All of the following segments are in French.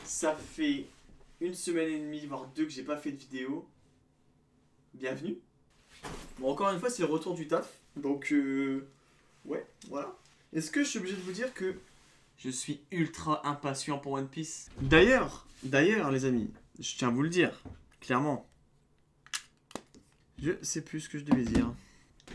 Ça fait une semaine et demie, voire deux que j'ai pas fait de vidéo. Bienvenue. Bon, encore une fois, c'est le retour du taf. Donc, ouais, voilà. Est-ce que je suis obligé de vous dire que je suis ultra impatient pour One Piece? D'ailleurs, les amis, je tiens à vous le dire, clairement. Je sais plus ce que je devais dire.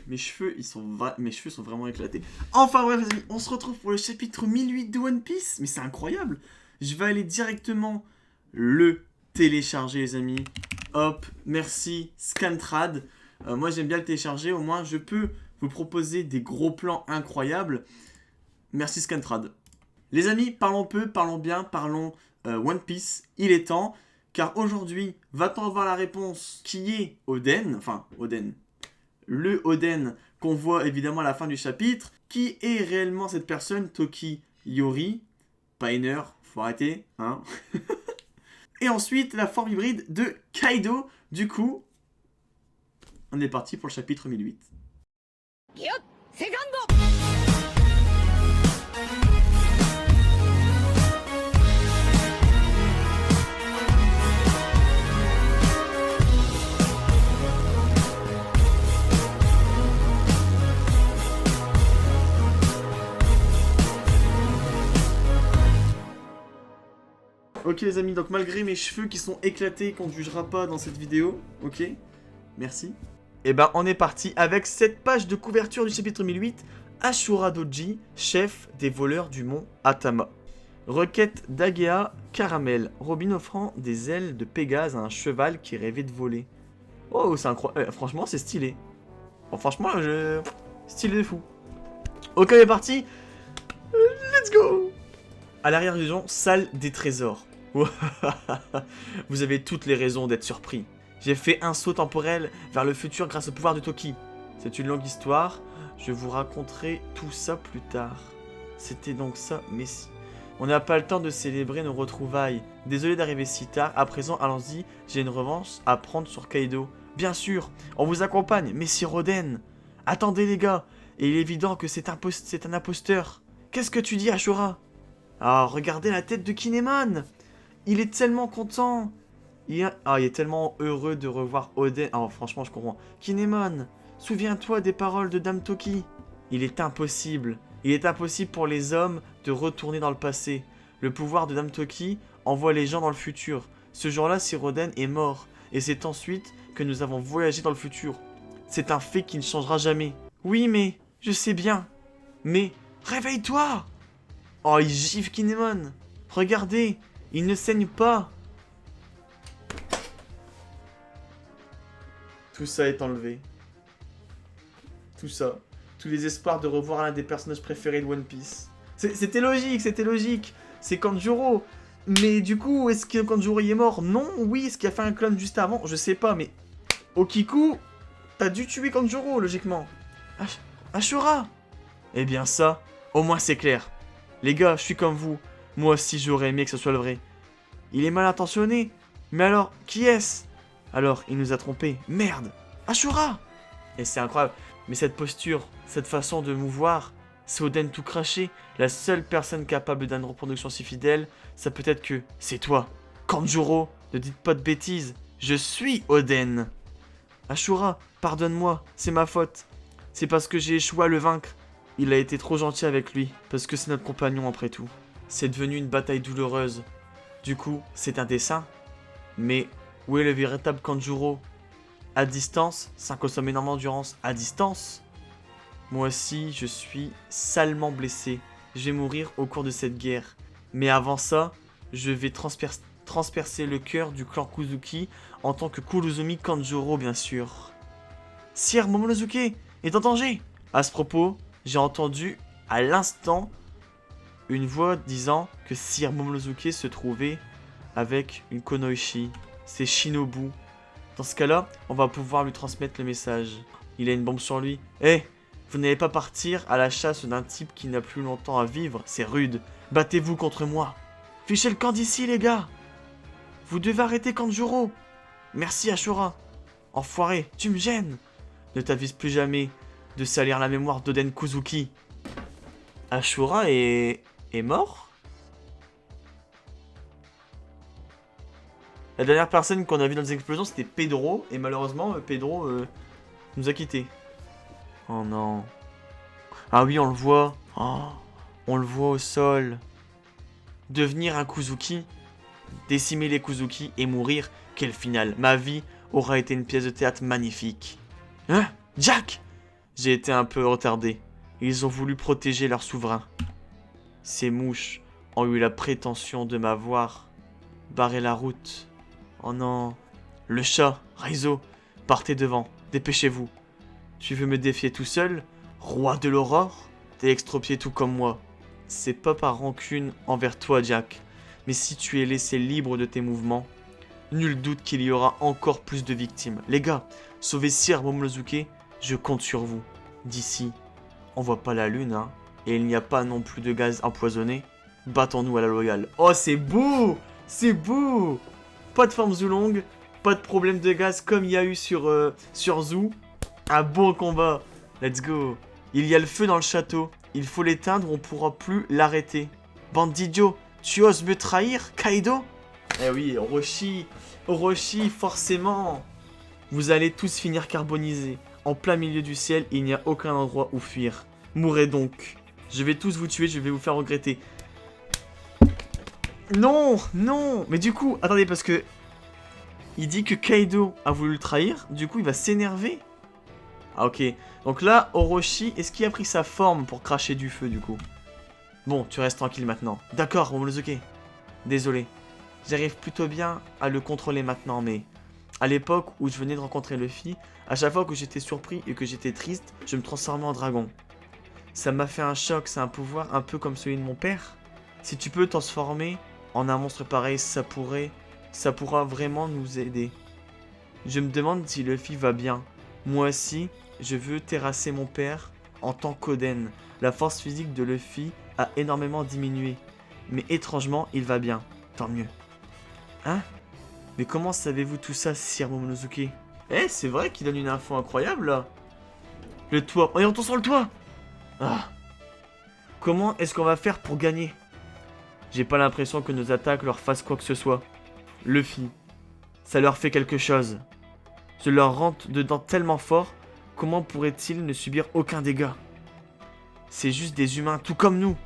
Mes cheveux sont vraiment éclatés. Enfin bref, les amis, on se retrouve pour le chapitre 1008 de One Piece. Mais c'est incroyable. Je vais aller directement le télécharger, les amis. Hop, merci Scantrad. Moi, j'aime bien le télécharger. Au moins, je peux vous proposer des gros plans incroyables. Merci Scantrad. Les amis, parlons peu, parlons bien, parlons One Piece. Il est temps. Car aujourd'hui, va-t-on avoir la réponse qui est Oden. Enfin, Oden. Le Oden qu'on voit évidemment à la fin du chapitre. Qui est réellement cette personne? Toki Yori. Pioneer, faut arrêter, hein. Et ensuite, la forme hybride de Kaido. Du coup, on est parti pour le chapitre 1008. Ok les amis, donc malgré mes cheveux qui sont éclatés qu'on ne jugera pas dans cette vidéo, ok, merci. Et ben on est parti avec cette page de couverture du chapitre 1008, Ashura Doji, chef des voleurs du mont Atama. Requête d'Agea Caramel, Robin offrant des ailes de Pégase à un cheval qui rêvait de voler. Oh c'est incroyable, franchement c'est stylé. Bon, franchement stylé de fou. Ok on est parti, let's go. À l'arrière du donjon, salle des trésors. Vous avez toutes les raisons d'être surpris. J'ai fait un saut temporel vers le futur grâce au pouvoir de Toki. C'est une longue histoire, je vous raconterai tout ça plus tard. C'était donc ça, Messi. On n'a pas le temps de célébrer nos retrouvailles. Désolé d'arriver si tard, à présent allons-y, j'ai une revanche à prendre sur Kaido. Bien sûr, on vous accompagne, Messi Roden. Attendez les gars, et il est évident que c'est un imposteur. Qu'est-ce que tu dis Ashura? Ah, regardez la tête de Kinemon. Il est tellement content. Il est tellement heureux de revoir Oden. Ah, franchement, je comprends. Kinemon, souviens-toi des paroles de Dame Toki. Il est impossible pour les hommes de retourner dans le passé. Le pouvoir de Dame Toki envoie les gens dans le futur. Ce jour-là, Siroden est mort. Et c'est ensuite que nous avons voyagé dans le futur. C'est un fait qui ne changera jamais. Oui, mais... Je sais bien. Mais... Réveille-toi! Oh, il gifle Kinemon. Regardez, il ne saigne pas. Tout ça est enlevé. Tout ça. Tous les espoirs de revoir l'un des personnages préférés de One Piece. C'était logique. C'est Kanjuro. Mais du coup, est-ce que Kanjuro y est mort? Non, oui. Est-ce qu'il a fait un clone juste avant? Je sais pas, mais... Okiku, t'as dû tuer Kanjuro, logiquement. Ashura. Eh bien ça, au moins c'est clair. Les gars, je suis comme vous. Moi aussi, j'aurais aimé que ce soit le vrai. Il est mal intentionné. Mais alors, qui est-ce? Alors, il nous a trompés. Merde. Ashura. Et c'est incroyable. Mais cette posture, cette façon de mouvoir, c'est Oden tout craché. La seule personne capable d'une reproduction si fidèle, ça peut être que c'est toi. Kanjuro, ne dites pas de bêtises. Je suis Oden. Ashura, pardonne-moi, c'est ma faute. C'est parce que j'ai échoué à le vaincre. Il a été trop gentil avec lui, parce que c'est notre compagnon après tout. C'est devenu une bataille douloureuse. Du coup, c'est un dessein. Mais où est le véritable Kanjuro? À distance, ça consomme énormément d'endurance. À distance? Moi aussi, je suis salement blessé. Je vais mourir au cours de cette guerre. Mais avant ça, je vais transpercer le cœur du clan Kuzuki en tant que Kurozumi Kanjuro, bien sûr. Sire Momonosuke est en danger. À ce propos... J'ai entendu à l'instant une voix disant que Sire Momonosuke se trouvait avec une Konoichi. C'est Shinobu. Dans ce cas-là, on va pouvoir lui transmettre le message. Il a une bombe sur lui. Eh, vous n'allez pas partir à la chasse d'un type qui n'a plus longtemps à vivre. C'est rude. Battez-vous contre moi. Fichez le camp d'ici, les gars. Vous devez arrêter Kanjuro. Merci, Ashura. Enfoiré, tu me gênes. Ne t'avise plus jamais de salir la mémoire d'Oden Kuzuki. Ashura est mort? La dernière personne qu'on a vue dans les explosions, c'était Pedro. Et malheureusement, Pedro nous a quittés. Oh non. Ah oui, on le voit. Oh, on le voit au sol. Devenir un Kuzuki, décimer les Kuzuki et mourir, quel final. Ma vie aura été une pièce de théâtre magnifique. Hein? Jack! J'ai été un peu retardé. Ils ont voulu protéger leur souverain. Ces mouches ont eu la prétention de m'avoir barré la route. Oh non. Le chat, Raizo, partez devant, dépêchez-vous. Tu veux me défier tout seul, roi de l'aurore? T'es extropié tout comme moi. C'est pas par rancune envers toi, Jack, mais si tu es laissé libre de tes mouvements, nul doute qu'il y aura encore plus de victimes. Les gars, sauvez Sir Momonosuke, je compte sur vous. D'ici, on voit pas la lune, hein, et il n'y a pas non plus de gaz empoisonné. Battons-nous à la loyale. Oh, c'est beau! C'est beau! Pas de forme Zulong, pas de problème de gaz comme il y a eu sur Zoo. Un bon combat. Let's go. Il y a le feu dans le château. Il faut l'éteindre, on pourra plus l'arrêter. Bande d'idiots, tu oses me trahir, Kaido? Eh oui, Orochi, forcément. Vous allez tous finir carbonisés. En plein milieu du ciel, il n'y a aucun endroit où fuir. Mourrez donc. Je vais tous vous tuer, je vais vous faire regretter. Non, non. Mais du coup, attendez, parce que... il dit que Kaido a voulu le trahir, du coup il va s'énerver. Ah ok, donc là, Orochi, est-ce qu'il a pris sa forme pour cracher du feu du coup? Bon, tu restes tranquille maintenant. D'accord, Momonosuke. Désolé. J'arrive plutôt bien à le contrôler maintenant, mais... à l'époque où je venais de rencontrer Luffy, à chaque fois que j'étais surpris et que j'étais triste, je me transformais en dragon. Ça m'a fait un choc, c'est un pouvoir un peu comme celui de mon père. Si tu peux te transformer en un monstre pareil, ça pourra vraiment nous aider. Je me demande si Luffy va bien. Moi aussi, je veux terrasser mon père en tant qu'Oden. La force physique de Luffy a énormément diminué. Mais étrangement, il va bien. Tant mieux. Hein? Mais comment savez-vous tout ça, Sir Momonosuke? Eh, c'est vrai qu'il donne une info incroyable, là. Le toit. Oh, et on tombe sur le toit! Ah. Comment est-ce qu'on va faire pour gagner? J'ai pas l'impression que nos attaques leur fassent quoi que ce soit. Luffy, ça leur fait quelque chose. Je leur rentre dedans tellement fort, comment pourraient-ils ne subir aucun dégât? C'est juste des humains tout comme nous.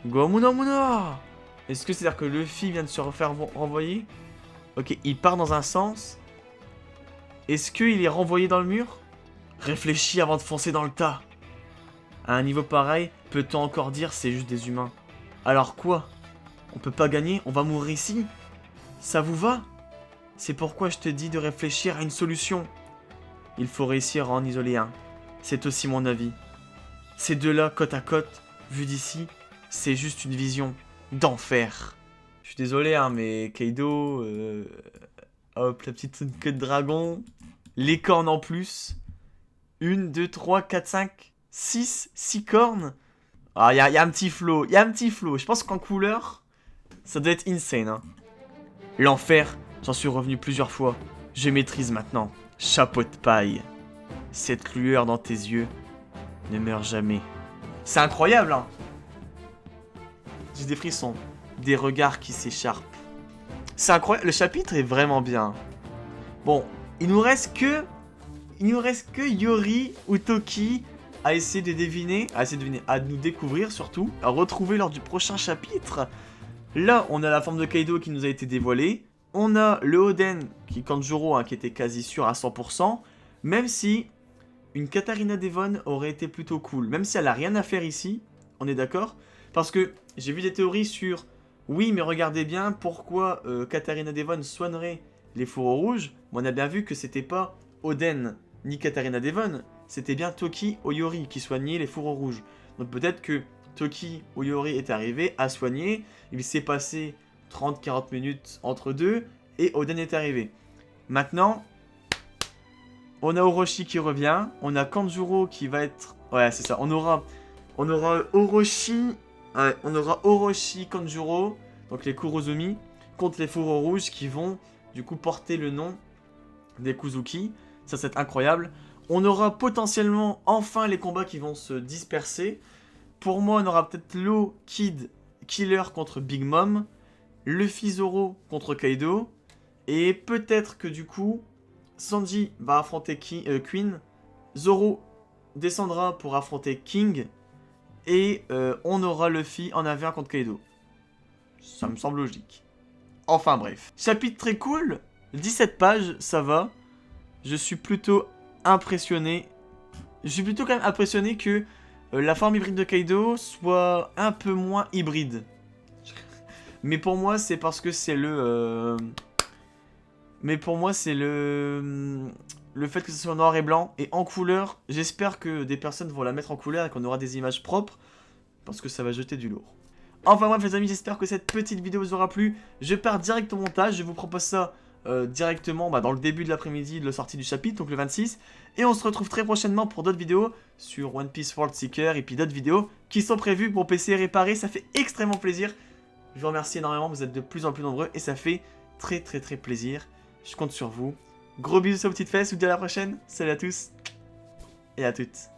Gomu Muna. Est-ce que c'est-à-dire que Luffy vient de se refaire renvoyer? Ok, il part dans un sens. Est-ce qu'il est renvoyé dans le mur? Réfléchis avant de foncer dans le tas. À un niveau pareil, peut-on encore dire c'est juste des humains? Alors quoi? On peut pas gagner, on va mourir ici? Ça vous va? C'est pourquoi je te dis de réfléchir à une solution. Il faut réussir à en isoler un. C'est aussi mon avis. Ces deux-là, côte à côte, vu d'ici, c'est juste une vision d'enfer. Je suis désolé, hein, mais Kaido... hop, la petite queue de dragon. Les cornes en plus. 1, 2, 3, 4, 5, 6 cornes. Ah, il y a un petit flow. Il y a un petit flow. Je pense qu'en couleur, ça doit être insane, hein. L'enfer, j'en suis revenu plusieurs fois. Je maîtrise maintenant. Chapeau de paille. Cette lueur dans tes yeux ne meurt jamais. C'est incroyable, hein. J'ai des frissons. Des regards qui s'écharpent. C'est incroyable. Le chapitre est vraiment bien. Bon, il nous reste que Yori ou Toki à essayer de deviner, à nous découvrir surtout, à retrouver lors du prochain chapitre. Là, on a la forme de Kaido qui nous a été dévoilée. On a le Oden, Kanjuro, hein, qui était quasi sûr à 100%. Même si une Katarina Devon aurait été plutôt cool. Même si elle a rien à faire ici, on est d'accord? Parce que j'ai vu des théories sur... oui, mais regardez bien pourquoi Katarina Devon soignerait les fourreaux rouges. Mais on a bien vu que c'était pas Oden ni Katarina Devon. C'était bien Toki Oyori qui soignait les fourreaux rouges. Donc peut-être que Toki Oyori est arrivé à soigner. Il s'est passé 30-40 minutes entre deux. Et Oden est arrivé. Maintenant, on a Orochi qui revient. On a Kanjuro qui va être... ouais, c'est ça. On aura Orochi... ouais, on aura Orochi, Kanjuro, donc les Kurozumi, contre les fourreaux rouges qui vont du coup porter le nom des Kuzuki. Ça, c'est incroyable. On aura potentiellement enfin les combats qui vont se disperser. Pour moi, on aura peut-être Law, Kid, Killer contre Big Mom, Luffy Zoro contre Kaido, Et peut-être que du coup, Sanji va affronter Queen, Zoro descendra pour affronter King, et on aura Luffy en AV1 contre Kaido. Ça me semble logique. Enfin bref. Chapitre très cool, 17 pages, ça va. Je suis plutôt impressionné. Je suis plutôt quand même impressionné que la forme hybride de Kaido soit un peu moins hybride. Mais pour moi, c'est parce que c'est le... Mais pour moi, c'est le fait que ce soit noir et blanc et en couleur. J'espère que des personnes vont la mettre en couleur et qu'on aura des images propres. Parce que ça va jeter du lourd. Enfin bref les amis, j'espère que cette petite vidéo vous aura plu. Je pars direct au montage, je vous propose ça directement dans le début de l'après-midi de la sortie du chapitre, donc le 26. Et on se retrouve très prochainement pour d'autres vidéos sur One Piece World Seeker et puis d'autres vidéos qui sont prévues pour PC réparé. Ça fait extrêmement plaisir. Je vous remercie énormément, vous êtes de plus en plus nombreux et ça fait très plaisir. Je compte sur vous. Gros bisous sur vos petites fesses, je vous dis à la prochaine. Salut à tous et à toutes.